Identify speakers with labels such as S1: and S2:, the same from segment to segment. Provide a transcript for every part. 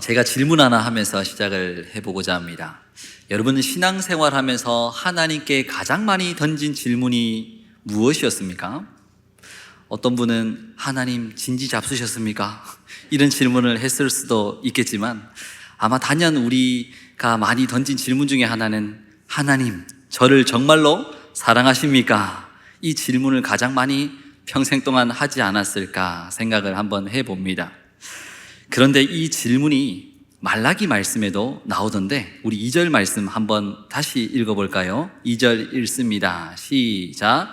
S1: 제가 질문 하나 하면서 시작을 해보고자 합니다. 여러분은 신앙생활 하면서 하나님께 가장 많이 던진 질문이 무엇이었습니까? 어떤 분은 하나님 진지 잡수셨습니까? 이런 질문을 했을 수도 있겠지만 아마 단연 우리가 많이 던진 질문 중에 하나는 하나님, 저를 정말로 사랑하십니까? 이 질문을 가장 많이 평생 동안 하지 않았을까 생각을 한번 해봅니다. 그런데 이 질문이 말라기 말씀에도 나오던데 우리 2절 말씀 한번 다시 읽어볼까요? 2절 읽습니다. 시작.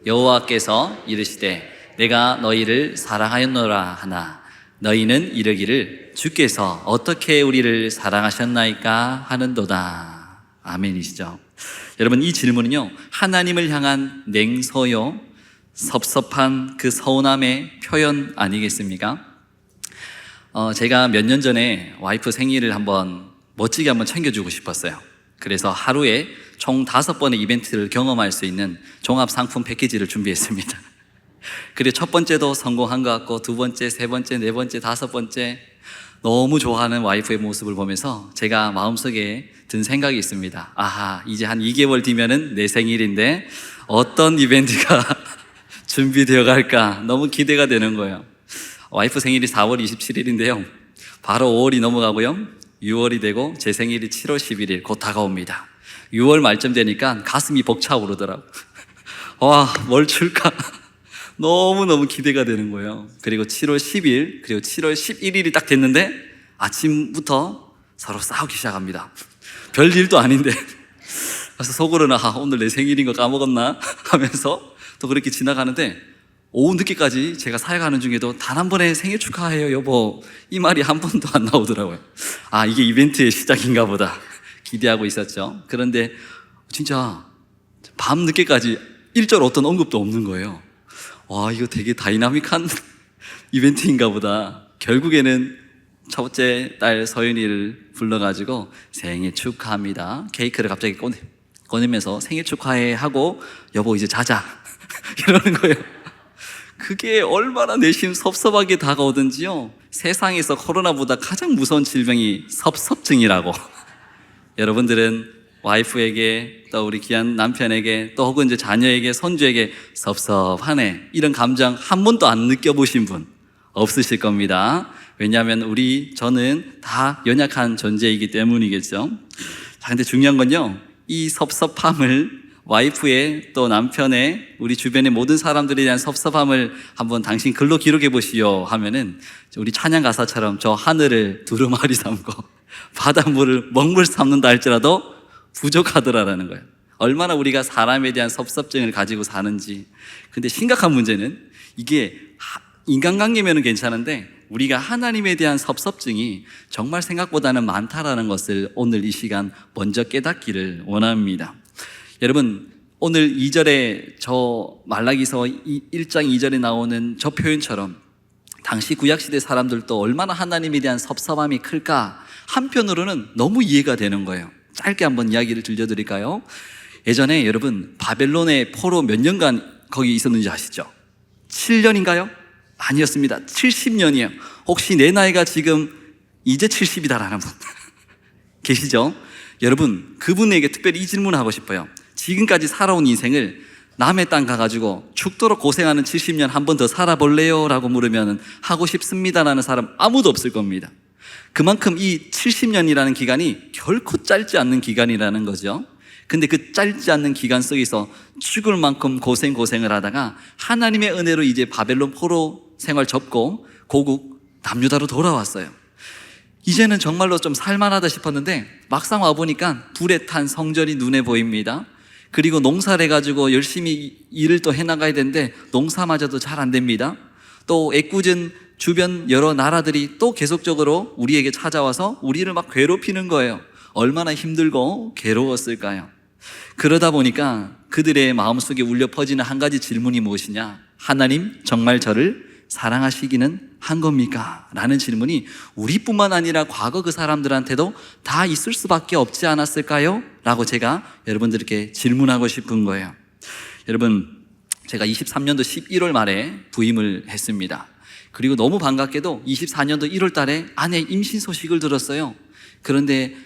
S1: 여호와께서 이르시되 내가 너희를 사랑하였노라 하나 너희는 이르기를 주께서 어떻게 우리를 사랑하셨나이까 하는도다. 아멘이시죠? 여러분, 이 질문은요, 하나님을 향한 냉소요, 섭섭한 그 서운함의 표현 아니겠습니까? 제가 몇 년 전에 와이프 생일을 멋지게 한번 챙겨주고 싶었어요. 그래서 하루에 총 5번의 이벤트를 경험할 수 있는 종합 상품 패키지를 준비했습니다. 그리고 첫 번째도 성공한 것 같고, 두 번째, 세 번째, 네 번째, 다섯 번째, 너무 좋아하는 와이프의 모습을 보면서 제가 마음속에 든 생각이 있습니다. 아하, 이제 한 2개월 뒤면은 내 생일인데 어떤 이벤트가 준비되어 갈까 너무 기대가 되는 거예요. 와이프 생일이 4월 27일인데요 바로 5월이 넘어가고요 6월이 되고 제 생일이 7월 11일 곧 다가옵니다. 6월 말쯤 되니까 가슴이 벅차오르더라고요. 와, 뭘 줄까? 너무너무 기대가 되는 거예요. 그리고 7월 10일 그리고 7월 11일이 딱 됐는데 아침부터 서로 싸우기 시작합니다. 별일도 아닌데 그래서 속으로는 오늘 내 생일인 거 까먹었나 하면서 또 그렇게 지나가는데 오후 늦게까지 제가 사역하는 중에도 단 한 번에 생일 축하해요 여보 이 말이 한 번도 안 나오더라고요. 아, 이게 이벤트의 시작인가 보다 기대하고 있었죠. 그런데 진짜 밤 늦게까지 1절 어떤 언급도 없는 거예요. 와, 이거 되게 다이나믹한 이벤트인가 보다. 결국에는 첫째 딸 서윤이를 불러가지고 생일 축하합니다 케이크를 갑자기 꺼내면서 생일 축하해 하고 여보 이제 자자 이러는 거예요. 그게 얼마나 내심 섭섭하게 다가오든지요, 세상에서 코로나보다 가장 무서운 질병이 섭섭증이라고. 여러분들은 와이프에게 또 우리 귀한 남편에게 또 혹은 이제 자녀에게 손주에게 섭섭하네 이런 감정 한 번도 안 느껴보신 분 없으실 겁니다. 왜냐하면 저는 다 연약한 존재이기 때문이겠죠. 자, 근데 중요한 건요, 이 섭섭함을 와이프의 또 남편의 우리 주변의 모든 사람들에 대한 섭섭함을 한번 당신 글로 기록해 보시오 하면은 우리 찬양 가사처럼 저 하늘을 두루마리 삼고 바닷물을 먹물 삼는다 할지라도 부족하더라라는 거예요. 얼마나 우리가 사람에 대한 섭섭증을 가지고 사는지. 근데 심각한 문제는 이게 인간관계면은 괜찮은데 우리가 하나님에 대한 섭섭증이 정말 생각보다는 많다라는 것을 오늘 이 시간 먼저 깨닫기를 원합니다. 여러분, 오늘 2절에 저 말라기서 1장 2절에 나오는 저 표현처럼 당시 구약시대 사람들도 얼마나 하나님에 대한 섭섭함이 클까 한편으로는 너무 이해가 되는 거예요. 짧게 한번 이야기를 들려드릴까요? 예전에 여러분 바벨론의 포로 몇 년간 거기 있었는지 아시죠? 7년인가요? 아니었습니다. 70년이에요. 혹시 내 나이가 지금 이제 70이다라는 분 계시죠? 여러분, 그분에게 특별히 이 질문을 하고 싶어요. 지금까지 살아온 인생을 남의 땅 가가지고 죽도록 고생하는 70년 한 번 더 살아볼래요? 라고 물으면 하고 싶습니다라는 사람 아무도 없을 겁니다. 그만큼 이 70년이라는 기간이 결코 짧지 않는 기간이라는 거죠. 근데 그 짧지 않는 기간 속에서 죽을 만큼 고생을 하다가 하나님의 은혜로 이제 바벨론 포로 생활 접고 고국 남유다로 돌아왔어요. 이제는 정말로 좀 살만하다 싶었는데 막상 와보니까 불에 탄 성전이 눈에 보입니다. 그리고 농사를 해가지고 열심히 일을 또 해나가야 되는데 농사마저도 잘 안 됩니다. 또 애꿎은 주변 여러 나라들이 또 계속적으로 우리에게 찾아와서 우리를 막 괴롭히는 거예요. 얼마나 힘들고 괴로웠을까요? 그러다 보니까 그들의 마음속에 울려 퍼지는 한 가지 질문이 무엇이냐? 하나님 정말 저를 사랑하시기는 한 겁니까? 라는 질문이 우리뿐만 아니라 과거 그 사람들한테도 다 있을 수밖에 없지 않았을까요? 라고 제가 여러분들께 질문하고 싶은 거예요. 여러분, 제가 23년도 11월 말에 부임을 했습니다. 그리고 너무 반갑게도 24년도 1월 달에 아내 임신 소식을 들었어요. 그런데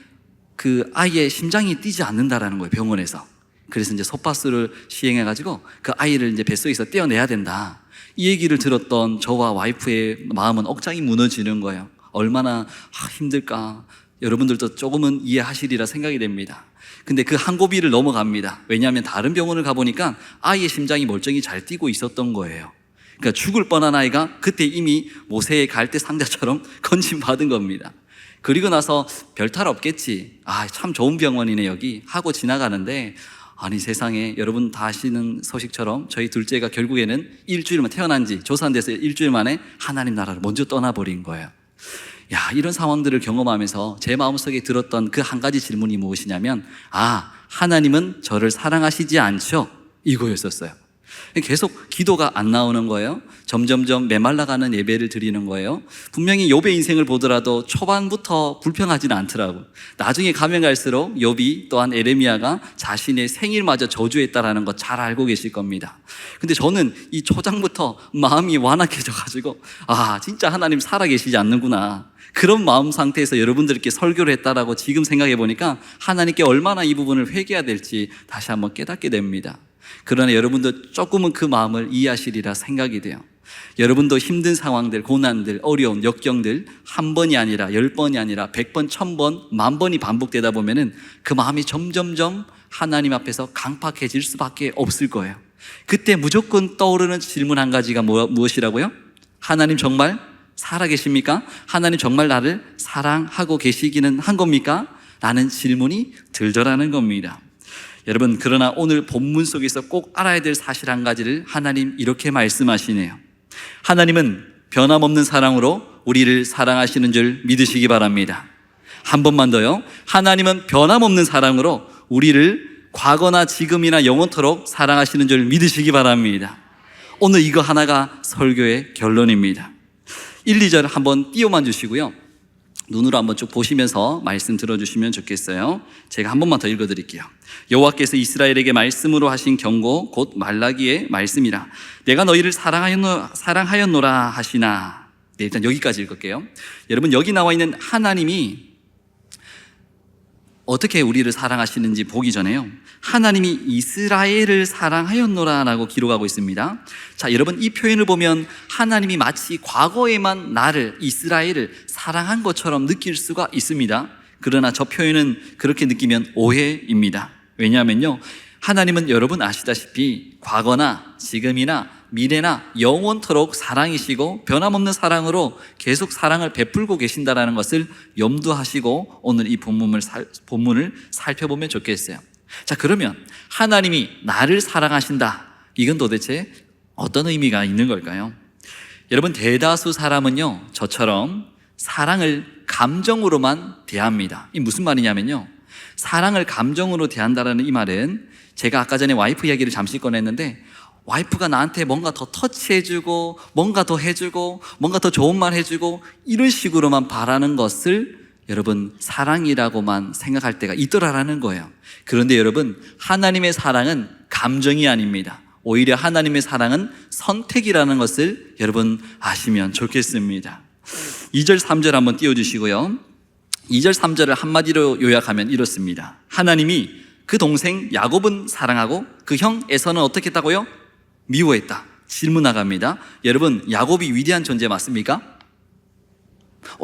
S1: 그 아이의 심장이 뛰지 않는다라는 거예요, 병원에서. 그래서 이제 솥바스를 시행해가지고 그 아이를 이제 뱃속에서 떼어내야 된다. 이 얘기를 들었던 저와 와이프의 마음은 억장이 무너지는 거예요. 얼마나 힘들까. 여러분들도 조금은 이해하시리라 생각이 됩니다. 근데 그 한 고비를 넘어갑니다. 왜냐하면 다른 병원을 가보니까 아이의 심장이 멀쩡히 잘 뛰고 있었던 거예요. 그러니까 죽을 뻔한 아이가 그때 이미 모세의 갈대 상자처럼 건진받은 겁니다. 그리고 나서 별탈 없겠지. 참 좋은 병원이네 여기 하고 지나가는데, 아니 세상에, 여러분 다 아시는 소식처럼 저희 둘째가 결국에는 일주일만, 태어난 지 조산돼서 일주일 만에 하나님 나라를 먼저 떠나버린 거예요. 이런 상황들을 경험하면서 제 마음속에 들었던 그 한 가지 질문이 무엇이냐면, 하나님은 저를 사랑하시지 않죠? 이거였었어요. 계속 기도가 안 나오는 거예요. 점점점 메말라가는 예배를 드리는 거예요. 분명히 욥의 인생을 보더라도 초반부터 불평하지는 않더라고요. 나중에 가면 갈수록 욥이 또한 에레미야가 자신의 생일마저 저주했다라는 거 잘 알고 계실 겁니다. 근데 저는 이 초장부터 마음이 완악해져가지고 진짜 하나님 살아계시지 않는구나, 그런 마음 상태에서 여러분들께 설교를 했다라고 지금 생각해 보니까 하나님께 얼마나 이 부분을 회개해야 될지 다시 한번 깨닫게 됩니다. 그러나 여러분도 조금은 그 마음을 이해하시리라 생각이 돼요. 여러분도 힘든 상황들, 고난들, 어려움, 역경들 한 번이 아니라 10번이 아니라 100번, 1000번, 10,000번이 반복되다 보면은 그 마음이 점점점 하나님 앞에서 강팍해질 수밖에 없을 거예요. 그때 무조건 떠오르는 질문 한 가지가 무엇이라고요? 하나님 정말 살아계십니까? 하나님 정말 나를 사랑하고 계시기는 한 겁니까? 라는 질문이 들더라는 겁니다. 여러분, 그러나 오늘 본문 속에서 꼭 알아야 될 사실 한 가지를 하나님 이렇게 말씀하시네요. 하나님은 변함없는 사랑으로 우리를 사랑하시는 줄 믿으시기 바랍니다. 한 번만 더요. 하나님은 변함없는 사랑으로 우리를 과거나 지금이나 영원토록 사랑하시는 줄 믿으시기 바랍니다. 오늘 이거 하나가 설교의 결론입니다. 1, 2절 한번 띄워만 주시고요, 눈으로 한번 쭉 보시면서 말씀 들어주시면 좋겠어요. 제가 한 번만 더 읽어드릴게요. 여호와께서 이스라엘에게 말씀으로 하신 경고, 곧 말라기의 말씀이라. 내가 너희를 사랑하였노라 하시나. 일단 여기까지 읽을게요. 여러분, 여기 나와 있는 하나님이 어떻게 우리를 사랑하시는지 보기 전에요, 하나님이 이스라엘을 사랑하였노라 라고 기록하고 있습니다. 자, 여러분, 이 표현을 보면 하나님이 마치 과거에만 나를, 이스라엘을 사랑한 것처럼 느낄 수가 있습니다. 그러나 저 표현은 그렇게 느끼면 오해입니다. 왜냐하면요, 하나님은 여러분 아시다시피 과거나 지금이나 미래나 영원토록 사랑이시고 변함없는 사랑으로 계속 사랑을 베풀고 계신다는 것을 염두하시고 오늘 이 본문을 살펴보면 좋겠어요. 자, 그러면 하나님이 나를 사랑하신다, 이건 도대체 어떤 의미가 있는 걸까요? 여러분, 대다수 사람은요, 저처럼 사랑을 감정으로만 대합니다. 이 무슨 말이냐면요, 사랑을 감정으로 대한다라는 이 말은, 제가 아까 전에 와이프 이야기를 잠시 꺼냈는데, 와이프가 나한테 뭔가 더 터치해주고 뭔가 더 해주고 뭔가 더 좋은 말 해주고 이런 식으로만 바라는 것을 여러분 사랑이라고만 생각할 때가 있더라라는 거예요. 그런데 여러분, 하나님의 사랑은 감정이 아닙니다. 오히려 하나님의 사랑은 선택이라는 것을 여러분 아시면 좋겠습니다. 2절 3절 한번 띄워주시고요, 2절 3절을 한마디로 요약하면 이렇습니다. 하나님이 그 동생 야곱은 사랑하고 그 형 에서는 어떻게 했다고요? 미워했다. 질문 나갑니다. 여러분, 야곱이 위대한 존재 맞습니까?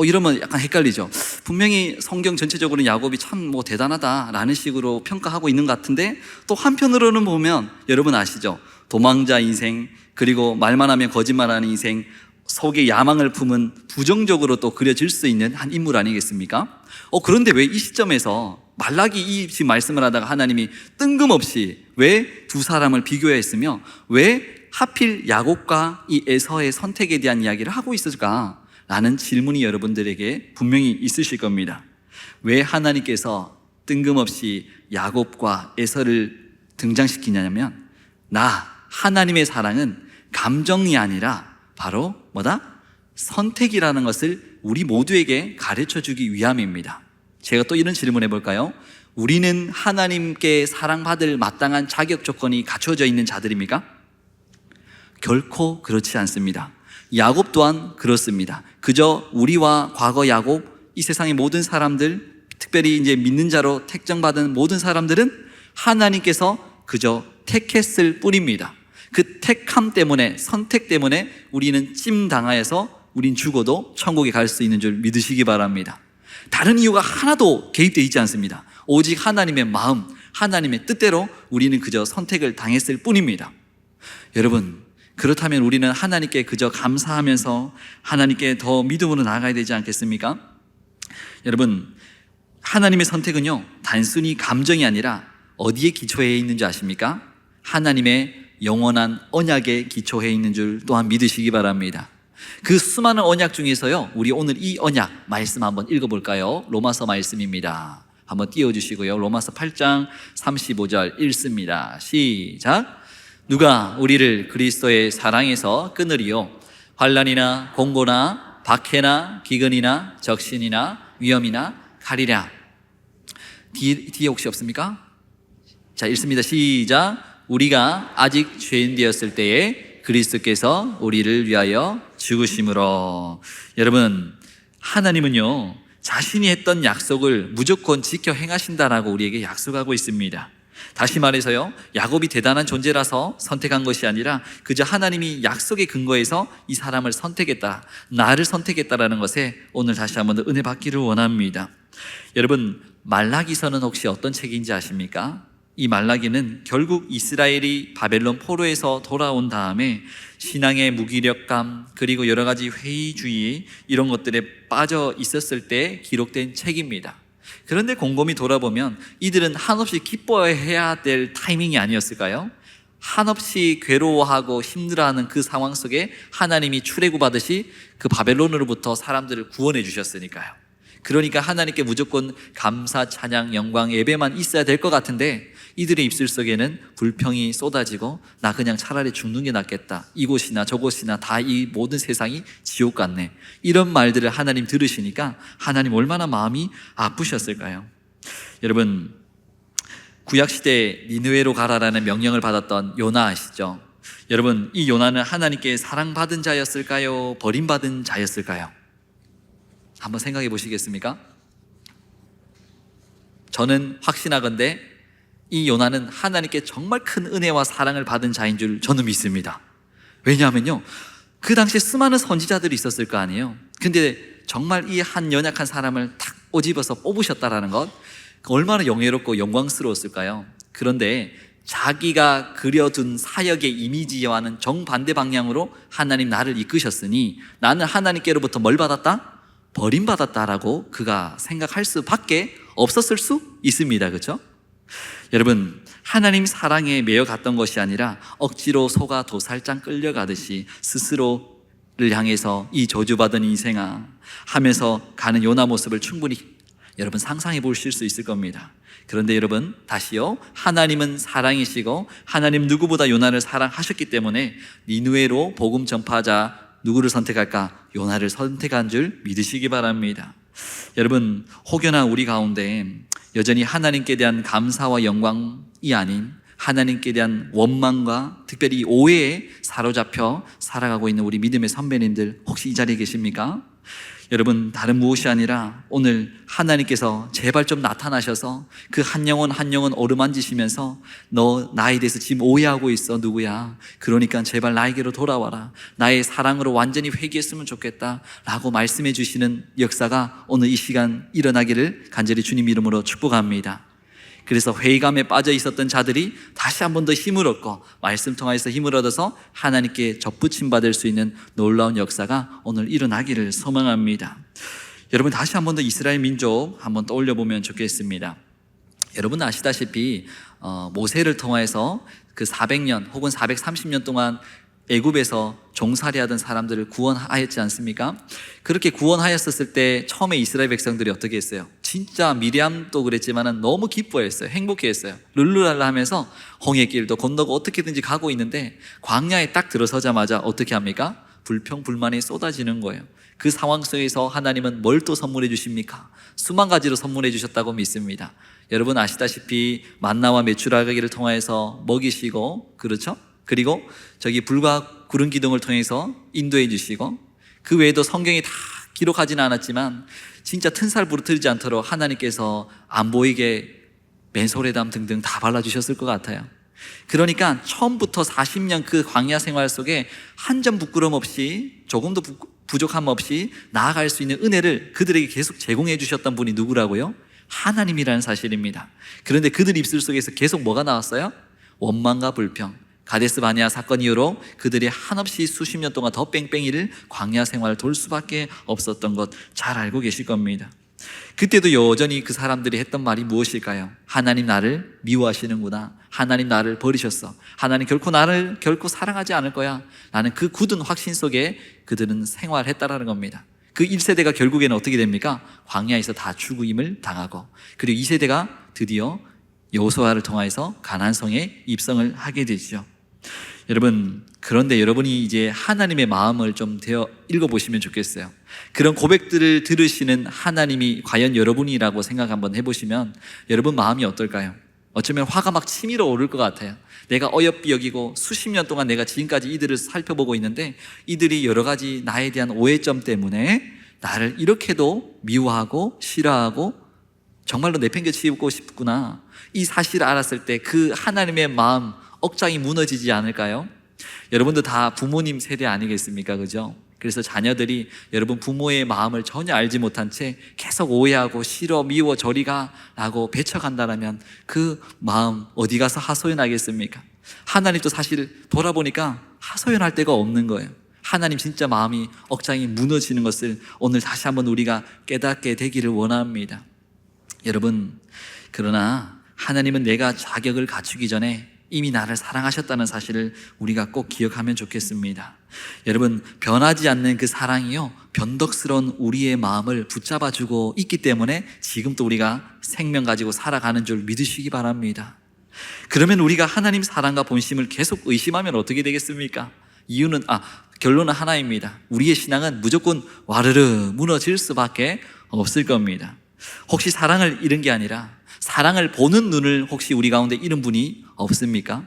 S1: 이러면 약간 헷갈리죠. 분명히 성경 전체적으로는 야곱이 참 대단하다라는 식으로 평가하고 있는 것 같은데, 또 한편으로는 보면 여러분 아시죠? 도망자 인생, 그리고 말만 하면 거짓말하는 인생, 속에 야망을 품은 부정적으로 또 그려질 수 있는 한 인물 아니겠습니까? 그런데 왜 이 시점에서 말라기 이 지금 말씀을 하다가 하나님이 뜬금없이 왜 두 사람을 비교했으며 왜 하필 야곱과 이 에서의 선택에 대한 이야기를 하고 있을까? 라는 질문이 여러분들에게 분명히 있으실 겁니다. 왜 하나님께서 뜬금없이 야곱과 에서를 등장시키냐면, 하나님의 사랑은 감정이 아니라 바로 선택이라는 것을 우리 모두에게 가르쳐 주기 위함입니다. 제가 또 이런 질문 해볼까요? 우리는 하나님께 사랑받을 마땅한 자격 조건이 갖춰져 있는 자들입니까? 결코 그렇지 않습니다. 야곱 또한 그렇습니다. 그저 우리와 과거 야곱, 이 세상의 모든 사람들, 특별히 이제 믿는 자로 택정받은 모든 사람들은 하나님께서 그저 택했을 뿐입니다. 그 택함 때문에, 선택 때문에 우리는 찜당하여서 우린 죽어도 천국에 갈 수 있는 줄 믿으시기 바랍니다. 다른 이유가 하나도 개입되어 있지 않습니다. 오직 하나님의 마음, 하나님의 뜻대로 우리는 그저 선택을 당했을 뿐입니다. 여러분, 그렇다면 우리는 하나님께 그저 감사하면서 하나님께 더 믿음으로 나아가야 되지 않겠습니까? 여러분, 하나님의 선택은요, 단순히 감정이 아니라 어디에 기초해 있는 줄 아십니까? 하나님의 영원한 언약에 기초해 있는 줄 또한 믿으시기 바랍니다. 그 수많은 언약 중에서요, 우리 오늘 이 언약 말씀 한번 읽어볼까요? 로마서 말씀입니다. 한번 띄워주시고요. 로마서 8장 35절 읽습니다. 시작. 누가 우리를 그리스도의 사랑에서 끊으리요? 환난이나 공고나 박해나 기근이나 적신이나 위험이나 칼이랴. 뒤에 혹시 없습니까? 자, 읽습니다. 시작. 우리가 아직 죄인 되었을 때에 그리스도께서 우리를 위하여 죽으심으로. 여러분, 하나님은요, 자신이 했던 약속을 무조건 지켜 행하신다라고 우리에게 약속하고 있습니다. 다시 말해서요, 야곱이 대단한 존재라서 선택한 것이 아니라 그저 하나님이 약속의 근거에서 이 사람을 선택했다, 나를 선택했다라는 것에 오늘 다시 한번 더 은혜 받기를 원합니다. 여러분, 말라기서는 혹시 어떤 책인지 아십니까? 이 말라기는 결국 이스라엘이 바벨론 포로에서 돌아온 다음에 신앙의 무기력감, 그리고 여러 가지 회의주의, 이런 것들에 빠져 있었을 때 기록된 책입니다. 그런데 곰곰이 돌아보면 이들은 한없이 기뻐해야 될 타이밍이 아니었을까요? 한없이 괴로워하고 힘들어하는 그 상황 속에 하나님이 출애굽하듯이 그 바벨론으로부터 사람들을 구원해 주셨으니까요. 그러니까 하나님께 무조건 감사, 찬양, 영광, 예배만 있어야 될 것 같은데 이들의 입술 속에는 불평이 쏟아지고 나 그냥 차라리 죽는 게 낫겠다, 이곳이나 저곳이나 다 이 모든 세상이 지옥 같네, 이런 말들을 하나님 들으시니까 하나님 얼마나 마음이 아프셨을까요? 여러분, 구약시대 니느웨로 가라라는 명령을 받았던 요나 아시죠? 여러분, 이 요나는 하나님께 사랑받은 자였을까요? 버림받은 자였을까요? 한번 생각해 보시겠습니까? 저는 확신하건대 이 요나는 하나님께 정말 큰 은혜와 사랑을 받은 자인 줄 저는 믿습니다. 왜냐하면요, 그 당시에 수많은 선지자들이 있었을 거 아니에요. 근데 정말 이 한 연약한 사람을 탁 꼬집어서 뽑으셨다라는 것, 얼마나 영예롭고 영광스러웠을까요? 그런데 자기가 그려둔 사역의 이미지와는 정반대 방향으로 하나님 나를 이끄셨으니 나는 하나님께로부터 뭘 받았다? 버림받았다라고 그가 생각할 수밖에 없었을 수 있습니다. 그렇죠? 여러분, 하나님 사랑에 매여갔던 것이 아니라 억지로 속아 도살장 끌려가듯이 스스로를 향해서 이 저주받은 인생아 하면서 가는 요나 모습을 충분히 여러분 상상해 보실 수 있을 겁니다. 그런데 여러분, 다시요, 하나님은 사랑이시고 하나님 누구보다 요나를 사랑하셨기 때문에 니느웨로 복음 전파자 누구를 선택할까? 요나를 선택한 줄 믿으시기 바랍니다. 여러분, 혹여나 우리 가운데 여전히 하나님께 대한 감사와 영광이 아닌 하나님께 대한 원망과 특별히 오해에 사로잡혀 살아가고 있는 우리 믿음의 선배님들 혹시 이 자리에 계십니까? 여러분, 다른 무엇이 아니라 오늘 하나님께서 제발 좀 나타나셔서 그 한 영혼 한 영혼 어루만지시면서 너 나에 대해서 지금 오해하고 있어, 누구야? 그러니까 제발 나에게로 돌아와라, 나의 사랑으로 완전히 회개했으면 좋겠다 라고 말씀해 주시는 역사가 오늘 이 시간 일어나기를 간절히 주님 이름으로 축복합니다. 그래서 회의감에 빠져 있었던 자들이 다시 한 번 더 힘을 얻고 말씀 통해서 힘을 얻어서 하나님께 접붙임 받을 수 있는 놀라운 역사가 오늘 일어나기를 소망합니다. 여러분, 다시 한 번 더 이스라엘 민족 한번 떠올려 보면 좋겠습니다. 여러분 아시다시피 모세를 통해서 그 400년 혹은 430년 동안 애굽에서 종살이하던 사람들을 구원하였지 않습니까? 그렇게 구원하였었을 때 처음에 이스라엘 백성들이 어떻게 했어요? 진짜 미리암도 그랬지만 너무 기뻐했어요. 행복해했어요. 룰루랄라 하면서 홍해 길도 건너고 어떻게든지 가고 있는데 광야에 딱 들어서자마자 어떻게 합니까? 불평 불만이 쏟아지는 거예요. 그 상황 속에서 하나님은 뭘 또 선물해 주십니까? 수만 가지로 선물해 주셨다고 믿습니다. 여러분 아시다시피 만나와 메추라기를 통해서 먹이시고, 그렇죠? 그리고 저기 불과 구름 기둥을 통해서 인도해 주시고, 그 외에도 성경이 다 기록하지는 않았지만 진짜 튼살 부러뜨리지 않도록 하나님께서 안 보이게 맨소레담 등등 다 발라주셨을 것 같아요. 그러니까 처음부터 40년 그 광야 생활 속에 한 점 부끄럼 없이, 조금도 부족함 없이 나아갈 수 있는 은혜를 그들에게 계속 제공해 주셨던 분이 누구라고요? 하나님이라는 사실입니다. 그런데 그들 입술 속에서 계속 뭐가 나왔어요? 원망과 불평. 가데스 바네아 사건 이후로 그들이 한없이 수십 년 동안 더 뺑뺑이를 광야 생활을 돌 수밖에 없었던 것 잘 알고 계실 겁니다. 그때도 여전히 그 사람들이 했던 말이 무엇일까요? 하나님 나를 미워하시는구나. 하나님 나를 버리셨어. 하나님 나를 결코 사랑하지 않을 거야. 라는 그 굳은 확신 속에 그들은 생활했다라는 겁니다. 그 1세대가 결국에는 어떻게 됩니까? 광야에서 다 죽임을 당하고, 그리고 2세대가 드디어 여호수아를 통해서 가나안성에 입성을 하게 되죠. 여러분, 그런데 여러분이 이제 하나님의 마음을 좀 되어 읽어보시면 좋겠어요. 그런 고백들을 들으시는 하나님이 과연 여러분이라고 생각 한번 해보시면 여러분 마음이 어떨까요? 어쩌면 화가 막 치밀어 오를 것 같아요. 내가 어여삐 여기고 수십 년 동안 내가 지금까지 이들을 살펴보고 있는데 이들이 여러 가지 나에 대한 오해점 때문에 나를 이렇게도 미워하고 싫어하고 정말로 내팽개치고 싶구나. 이 사실을 알았을 때 그 하나님의 마음 억장이 무너지지 않을까요? 여러분도 다 부모님 세대 아니겠습니까? 그죠? 그래서 자녀들이 여러분 부모의 마음을 전혀 알지 못한 채 계속 오해하고 싫어, 미워, 저리 가 라고 배척한다면 그 마음 어디 가서 하소연하겠습니까? 하나님도 사실 돌아보니까 하소연할 데가 없는 거예요. 하나님 진짜 마음이 억장이 무너지는 것을 오늘 다시 한번 우리가 깨닫게 되기를 원합니다. 여러분, 그러나 하나님은 내가 자격을 갖추기 전에 이미 나를 사랑하셨다는 사실을 우리가 꼭 기억하면 좋겠습니다. 여러분, 변하지 않는 그 사랑이요, 변덕스러운 우리의 마음을 붙잡아주고 있기 때문에 지금 또 우리가 생명 가지고 살아가는 줄 믿으시기 바랍니다. 그러면 우리가 하나님 사랑과 본심을 계속 의심하면 어떻게 되겠습니까? 결론은 하나입니다. 우리의 신앙은 무조건 와르르 무너질 수밖에 없을 겁니다. 혹시 사랑을 잃은 게 아니라 사랑을 보는 눈을 혹시 우리 가운데 잃은 분이 없습니까?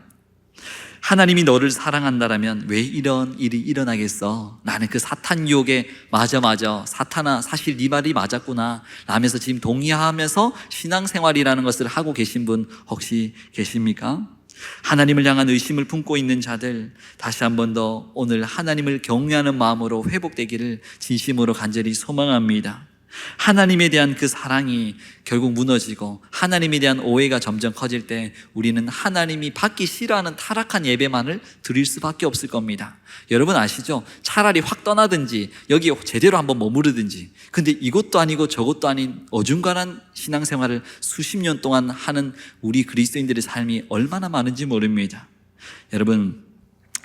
S1: 하나님이 너를 사랑한다라면 왜 이런 일이 일어나겠어? 나는 그 사탄 유혹에 맞아 사탄아 사실 네 말이 맞았구나 라면서 지금 동의하면서 신앙생활이라는 것을 하고 계신 분 혹시 계십니까? 하나님을 향한 의심을 품고 있는 자들, 다시 한 번 더 오늘 하나님을 경외하는 마음으로 회복되기를 진심으로 간절히 소망합니다. 하나님에 대한 그 사랑이 결국 무너지고 하나님에 대한 오해가 점점 커질 때 우리는 하나님이 받기 싫어하는 타락한 예배만을 드릴 수밖에 없을 겁니다. 여러분 아시죠? 차라리 확 떠나든지 여기 제대로 한번 머무르든지, 근데 이것도 아니고 저것도 아닌 어중간한 신앙생활을 수십 년 동안 하는 우리 그리스도인들의 삶이 얼마나 많은지 모릅니다. 여러분,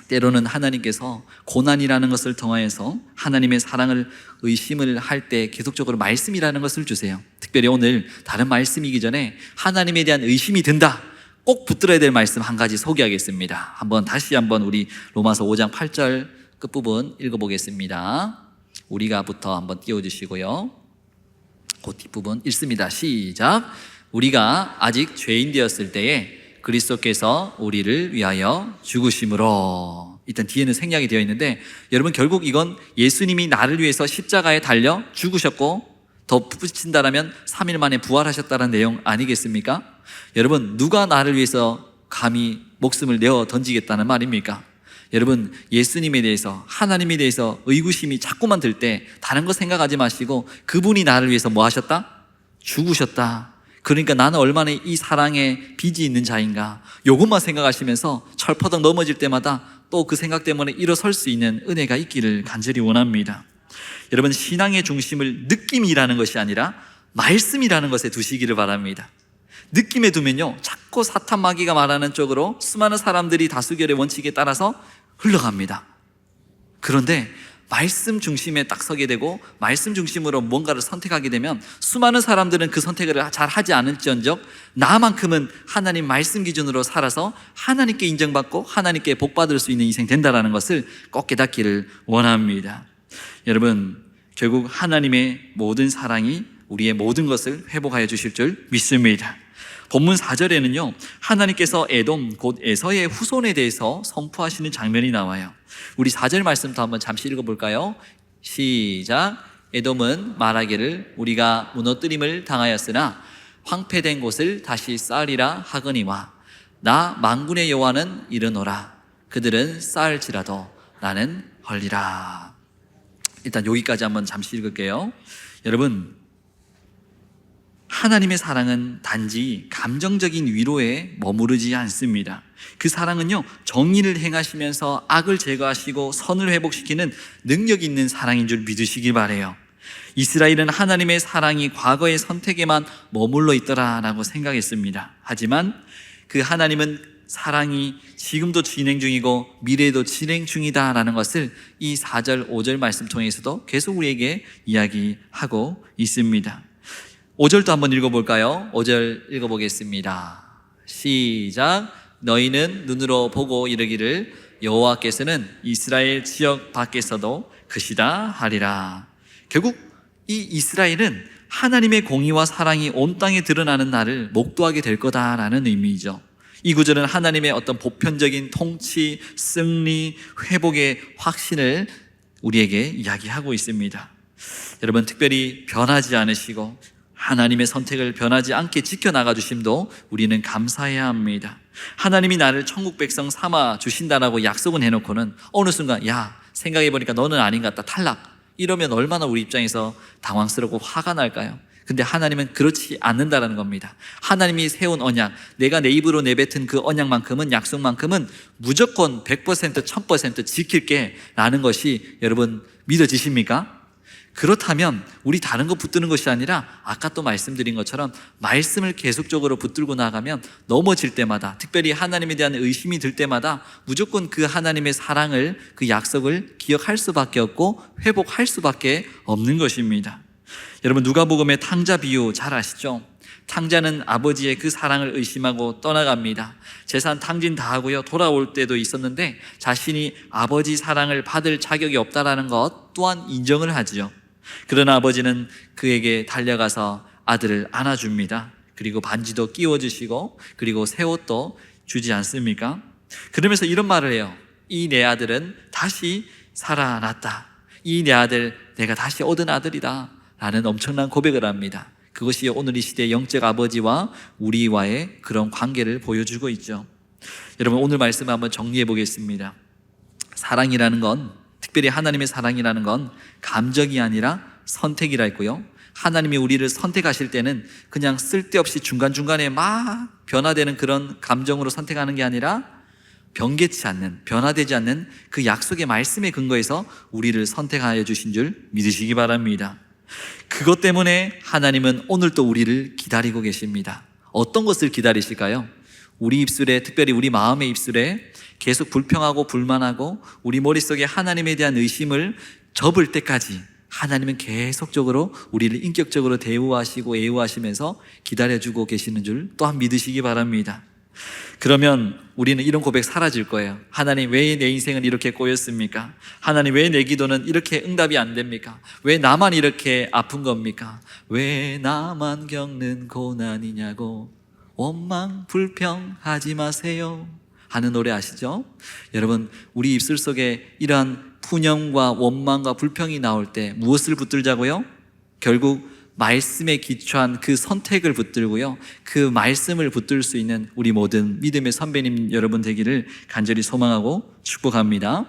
S1: 때로는 하나님께서 고난이라는 것을 통하여서 하나님의 사랑을 의심을 할 때 계속적으로 말씀이라는 것을 주세요. 특별히 오늘 다른 말씀이기 전에 하나님에 대한 의심이 든다, 꼭 붙들어야 될 말씀 한 가지 소개하겠습니다. 다시 한번 우리 로마서 5장 8절 끝부분 읽어보겠습니다. 우리가부터 한번 띄워주시고요. 그 뒷부분 읽습니다. 시작. 우리가 아직 죄인 되었을 때에 그리스도께서 우리를 위하여 죽으심으로. 일단 뒤에는 생략이 되어 있는데 여러분, 결국 이건 예수님이 나를 위해서 십자가에 달려 죽으셨고 더 붙인다라면 3일 만에 부활하셨다는 내용 아니겠습니까? 여러분, 누가 나를 위해서 감히 목숨을 내어 던지겠다는 말입니까? 여러분, 예수님에 대해서, 하나님에 대해서 의구심이 자꾸만 들 때 다른 거 생각하지 마시고 그분이 나를 위해서 뭐 하셨다? 죽으셨다. 그러니까 나는 얼마나 이 사랑에 빚이 있는 자인가, 이것만 생각하시면서 철퍼덕 넘어질 때마다 또 그 생각 때문에 일어설 수 있는 은혜가 있기를 간절히 원합니다. 여러분, 신앙의 중심을 느낌이라는 것이 아니라 말씀이라는 것에 두시기를 바랍니다. 느낌에 두면요, 자꾸 사탄 마귀가 말하는 쪽으로 수많은 사람들이 다수결의 원칙에 따라서 흘러갑니다. 그런데 말씀 중심에 딱 서게 되고 말씀 중심으로 뭔가를 선택하게 되면 수많은 사람들은 그 선택을 잘 하지 않을지언정 나만큼은 하나님 말씀 기준으로 살아서 하나님께 인정받고 하나님께 복받을 수 있는 인생 된다는 것을 꼭 깨닫기를 원합니다. 여러분, 결국 하나님의 모든 사랑이 우리의 모든 것을 회복하여 주실 줄 믿습니다. 본문 4절에는요, 하나님께서 에돔 곧 에서의 후손에 대해서 선포하시는 장면이 나와요. 우리 4절 말씀도 한번 잠시 읽어볼까요? 시작. 에돔은 말하기를 우리가 무너뜨림을 당하였으나 황폐된 곳을 다시 쌓으리라 하거니와 나 만군의 여호와는 이르노라. 그들은 쌓을지라도 나는 헐리라. 일단 여기까지 한번 잠시 읽을게요. 여러분, 하나님의 사랑은 단지 감정적인 위로에 머무르지 않습니다. 그 사랑은요, 정의를 행하시면서 악을 제거하시고 선을 회복시키는 능력 있는 사랑인 줄 믿으시기 바라요. 이스라엘은 하나님의 사랑이 과거의 선택에만 머물러 있더라라고 생각했습니다. 하지만 그 하나님은 사랑이 지금도 진행 중이고 미래에도 진행 중이다라는 것을 이 4절, 5절 말씀 통해서도 계속 우리에게 이야기하고 있습니다. 5절도 한번 읽어볼까요? 5절 읽어보겠습니다. 시작. 너희는 눈으로 보고 이르기를 여호와께서는 이스라엘 지역 밖에서도 크시다 하리라. 결국 이 이스라엘은 하나님의 공의와 사랑이 온 땅에 드러나는 날을 목도하게 될 거다라는 의미이죠. 이 구절은 하나님의 어떤 보편적인 통치, 승리, 회복의 확신을 우리에게 이야기하고 있습니다. 여러분, 특별히 변하지 않으시고 하나님의 선택을 변하지 않게 지켜나가 주심도 우리는 감사해야 합니다. 하나님이 나를 천국 백성 삼아 주신다라고 약속은 해놓고는 어느 순간 생각해보니까 너는 아닌 것 같다, 탈락, 이러면 얼마나 우리 입장에서 당황스럽고 화가 날까요? 근데 하나님은 그렇지 않는다라는 겁니다. 하나님이 세운 언약, 내가 내 입으로 내뱉은 그 언약만큼은, 약속만큼은 무조건 100%, 1000% 지킬게 라는 것이 여러분 믿어지십니까? 그렇다면 우리 다른 거 붙드는 것이 아니라 아까 또 말씀드린 것처럼 말씀을 계속적으로 붙들고 나가면 넘어질 때마다, 특별히 하나님에 대한 의심이 들 때마다 무조건 그 하나님의 사랑을, 그 약속을 기억할 수밖에 없고 회복할 수밖에 없는 것입니다. 여러분, 누가복음의 탕자 비유 잘 아시죠? 탕자는 아버지의 그 사랑을 의심하고 떠나갑니다. 재산 탕진 다 하고요, 돌아올 때도 있었는데 자신이 아버지 사랑을 받을 자격이 없다라는 것 또한 인정을 하지요. 그러나 아버지는 그에게 달려가서 아들을 안아줍니다. 그리고 반지도 끼워주시고 그리고 새 옷도 주지 않습니까? 그러면서 이런 말을 해요. 이 내 아들은 다시 살아났다. 이 내 아들, 내가 다시 얻은 아들이다 라는 엄청난 고백을 합니다. 그것이 오늘 이 시대의 영적 아버지와 우리와의 그런 관계를 보여주고 있죠. 여러분, 오늘 말씀을 한번 정리해 보겠습니다. 사랑이라는 건, 특별히 하나님의 사랑이라는 건 감정이 아니라 선택이라 했고요, 하나님이 우리를 선택하실 때는 그냥 쓸데없이 중간중간에 막 변화되는 그런 감정으로 선택하는 게 아니라 변개치 않는, 변화되지 않는 그 약속의 말씀에 근거해서 우리를 선택하여 주신 줄 믿으시기 바랍니다. 그것 때문에 하나님은 오늘도 우리를 기다리고 계십니다. 어떤 것을 기다리실까요? 우리 입술에, 특별히 우리 마음의 입술에 계속 불평하고 불만하고 우리 머릿속에 하나님에 대한 의심을 접을 때까지 하나님은 계속적으로 우리를 인격적으로 대우하시고 애우하시면서 기다려주고 계시는 줄 또한 믿으시기 바랍니다. 그러면 우리는 이런 고백 사라질 거예요. 하나님, 왜 내 인생은 이렇게 꼬였습니까? 하나님, 왜 내 기도는 이렇게 응답이 안 됩니까? 왜 나만 이렇게 아픈 겁니까? 왜 나만 겪는 고난이냐고 원망 불평하지 마세요 하는 노래 아시죠? 여러분, 우리 입술 속에 이러한 푸념과 원망과 불평이 나올 때 무엇을 붙들자고요? 결국 말씀에 기초한 그 선택을 붙들고요, 그 말씀을 붙들 수 있는 우리 모든 믿음의 선배님 여러분 되기를 간절히 소망하고 축복합니다.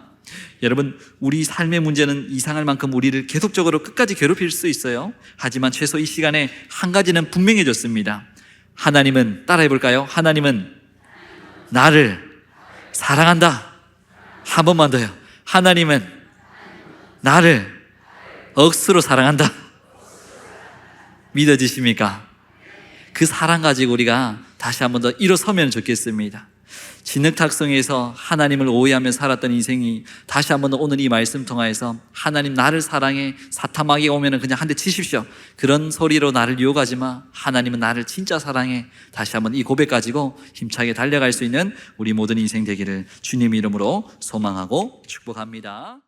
S1: 여러분, 우리 삶의 문제는 이상할 만큼 우리를 계속적으로 끝까지 괴롭힐 수 있어요. 하지만 최소 이 시간에 한 가지는 분명해졌습니다. 하나님은, 따라해 볼까요? 하나님은 나를 사랑한다. 한 번만 더요. 하나님은 나를 억수로 사랑한다. 믿어지십니까? 그 사랑 가지고 우리가 다시 한 번 더 일어서면 좋겠습니다. 진흙탕성에서 하나님을 오해하며 살았던 인생이 다시 한 번 더 오늘 이 말씀 통하여서 하나님 나를 사랑해, 사타마귀가 오면 그냥 한 대 치십시오, 그런 소리로 나를 유혹하지 마, 하나님은 나를 진짜 사랑해, 다시 한 번 이 고백 가지고 힘차게 달려갈 수 있는 우리 모든 인생 되기를 주님 이름으로 소망하고 축복합니다.